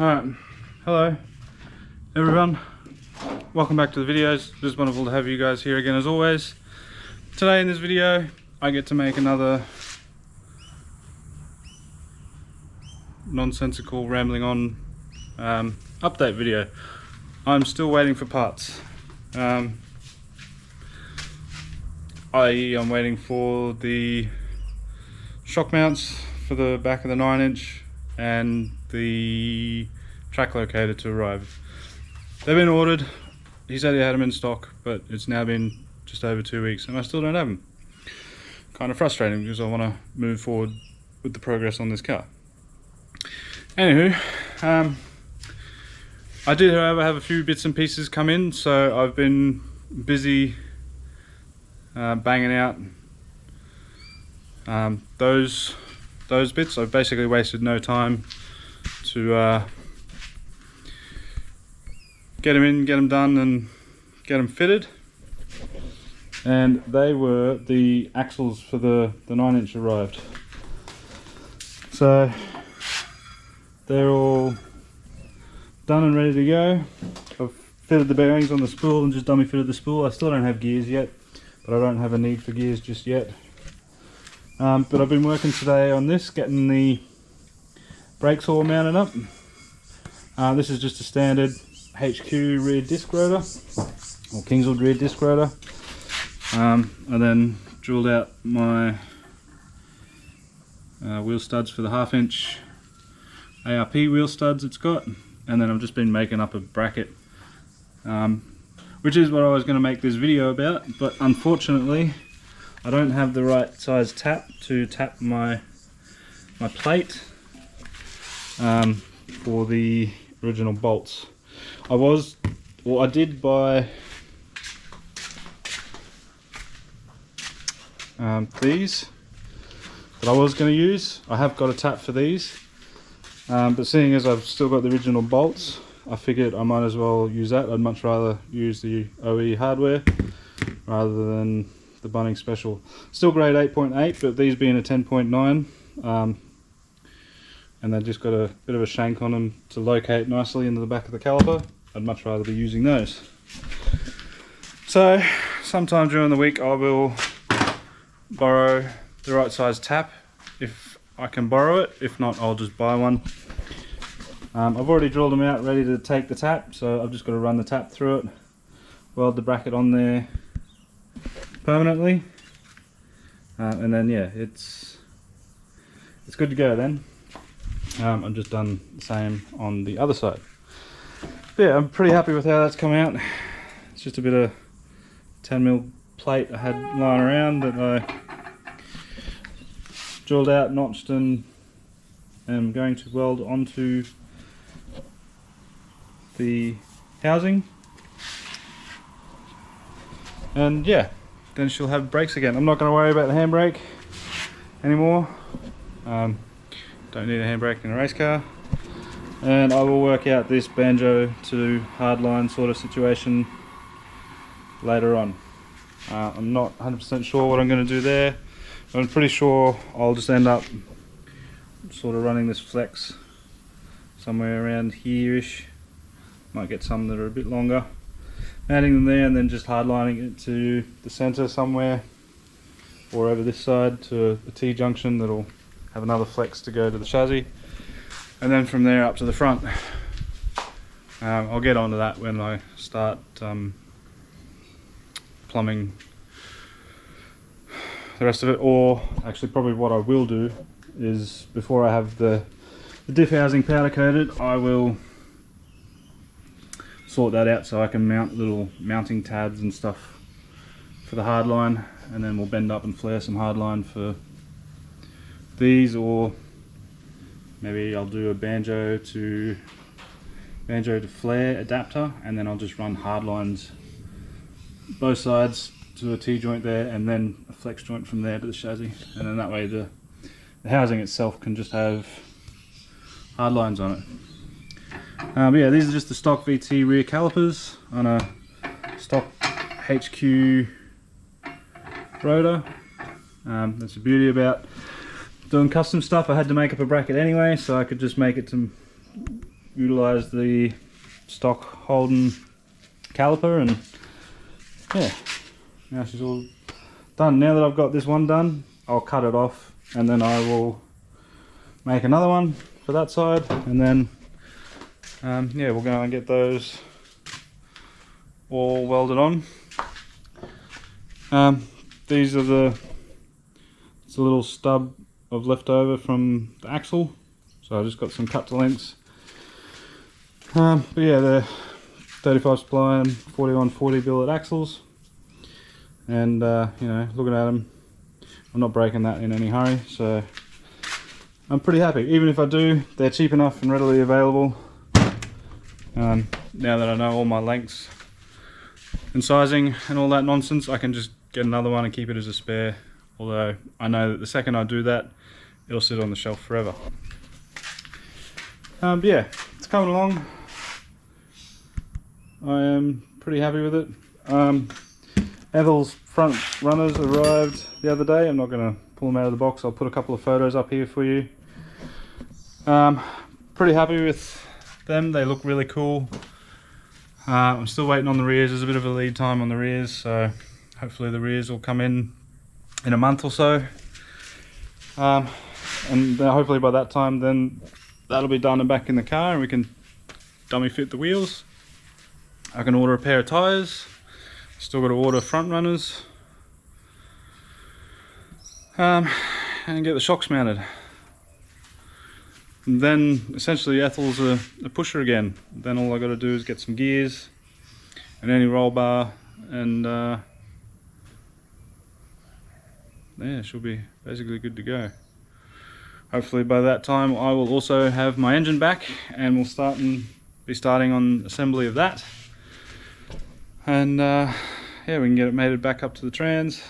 Alright, hello everyone, welcome back to the videos. It's wonderful to have you guys here again as always. Today in this video I get to make another nonsensical rambling on update video. I'm still waiting for parts. I am waiting for the shock mounts for the back of the 9" and the track locator to arrive. They've been ordered. He said he had them in stock, but it's now been just over 2 weeks and I still don't have them. Kind of frustrating because I want to move forward with the progress on this car. Anywho, I did however have a few bits and pieces come in, so I've been busy banging out those bits. I've basically wasted no time to get them in, get them done and get them fitted. And they were the axles for the 9" arrived. So they're all done and ready to go. I've fitted the bearings on the spool and just dummy fitted the spool. I still don't have gears yet, but I don't have a need for gears just yet. But I've been working today on this, getting the brakes all mounted up. This is just a standard HQ rear disc rotor, or Kingswood rear disc rotor. And then drilled out my wheel studs for the 1/2" ARP wheel studs it's got. And then I've just been making up a bracket, which is what I was going to make this video about, but unfortunately I don't have the right size tap to tap my plate for the original bolts. I did buy these that I was going to use. I have got a tap for these, but seeing as I've still got the original bolts, I figured I might as well use that. I'd much rather use the OE hardware rather than the Bunnings Special. Still grade 8.8, but these being a 10.9, and they've just got a bit of a shank on them to locate nicely into the back of the caliper. I'd much rather be using those. So sometime during the week I will borrow the right size tap if I can borrow it. If not, I'll just buy one. I've already drilled them out ready to take the tap, so I've just got to run the tap through it, weld the bracket on there permanently, and then yeah, it's good to go then. I've just done the same on the other side. But yeah, I'm pretty happy with how that's come out. It's just a bit of 10mm plate I had lying around that I drilled out, notched, and am going to weld onto the housing. And yeah, then she'll have brakes again. I'm not going to worry about the handbrake anymore. Don't need a handbrake in a race car. And I will work out this banjo to hardline sort of situation later on. I'm not 100% sure what I'm going to do there. I'm pretty sure I'll just end up sort of running this flex somewhere around here-ish. Might get some that are a bit longer. Mounting them there and then just hardlining it to the center somewhere, or over this side to a T-junction that'll have another flex to go to the chassis, and then from there up to the front. I'll get onto that when I start plumbing the rest of it, or actually probably what I will do is, before I have the diff housing powder coated, I will sort that out so I can mount little mounting tabs and stuff for the hardline, and then we'll bend up and flare some hardline for these, or maybe I'll do a banjo to flare adapter, and then I'll just run hardlines both sides to a T-joint there, and then a flex joint from there to the chassis, and then that way the housing itself can just have hardlines on it. But yeah, these are just the stock VT rear calipers on a stock HQ rotor. That's the beauty about doing custom stuff. I had to make up a bracket anyway, so I could just make it to utilise the stock Holden caliper, and yeah, now she's all done. Now that I've got this one done, I'll cut it off and then I will make another one for that side, and then yeah, we'll go and get those all welded on. These are it's a little stub of leftover from the axle, so I just got some cut to lengths. But yeah, they're 35 supply and 4140 billet axles, and you know, looking at them, I'm not breaking that in any hurry, so I'm pretty happy. Even if I do, they're cheap enough and readily available. Now that I know all my lengths and sizing and all that nonsense, I can just get another one and keep it as a spare, although I know that the second I do that, it'll sit on the shelf forever. But yeah, it's coming along. I am pretty happy with it. Ethel's front runners arrived the other day. I'm not going to pull them out of the box. I'll put a couple of photos up here for you. Pretty happy with them. They look really cool. I'm still waiting on the rears. There's a bit of a lead time on the rears, so hopefully the rears will come in a month or so. And hopefully by that time then that'll be done and back in the car, and we can dummy fit the wheels. I can order a pair of tyres. Still got to order front runners, and get the shocks mounted. And then essentially Ethel's a pusher again. Then all I got to do is get some gears and any roll bar, and yeah, she'll be basically good to go. Hopefully by that time I will also have my engine back, and we'll be starting on assembly of that. And yeah, we can get it mated back up to the trans,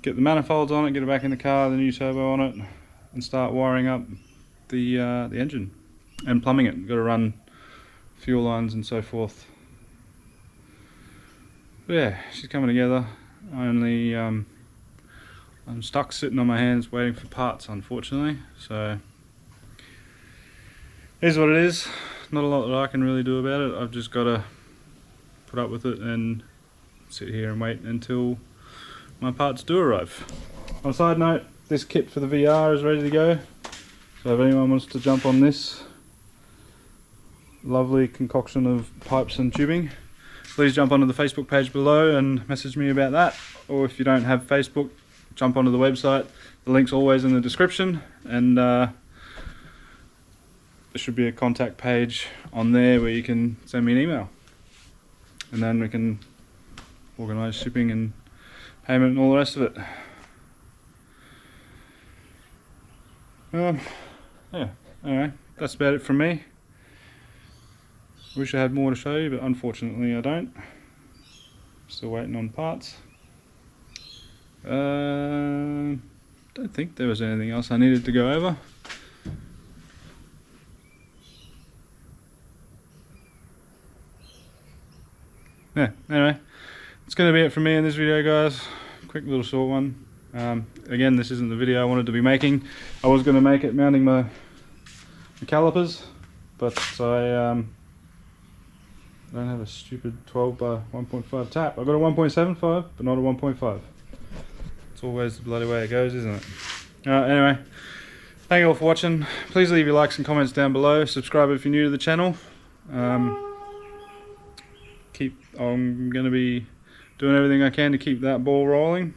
get the manifolds on it, get it back in the car, the new turbo on it, and start wiring up the engine and plumbing it. Got to run fuel lines and so forth. But yeah, she's coming together. I'm stuck sitting on my hands waiting for parts, unfortunately, so here's what it is. Not a lot that I can really do about it. I've just got to put up with it and sit here and wait until my parts do arrive. On a side note, this kit for the VR is ready to go, so if anyone wants to jump on this lovely concoction of pipes and tubing, please jump onto the Facebook page below and message me about that. Or if you don't have Facebook, jump onto the website. The link's always in the description, and there should be a contact page on there where you can send me an email, and then we can organise shipping and payment and all the rest of it. Yeah, anyway, that's about it from me. Wish I had more to show you, but unfortunately I don't. Still waiting on parts. Don't think there was anything else I needed to go over. Yeah, anyway, it's going to be it from me in this video, guys. Quick little short one. Again, this isn't the video I wanted to be making. I was going to make it mounting my calipers, but I don't have a stupid 12 by 1.5 tap. I've got a 1.75, but not a 1.5. It's always the bloody way it goes, isn't it? Anyway, thank you all for watching. Please leave your likes and comments down below. Subscribe if you're new to the channel. I'm going to be doing everything I can to keep that ball rolling.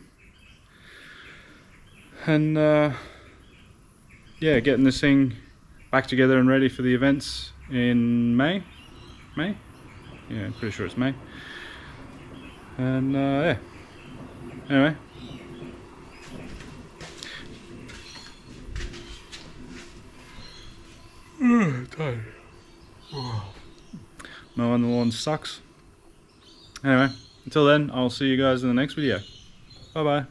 And yeah, getting this thing back together and ready for the events in May? Yeah, I'm pretty sure it's May. And yeah, anyway. Tired. Mowing the lawn sucks. Anyway, until then, I'll see you guys in the next video. Bye bye.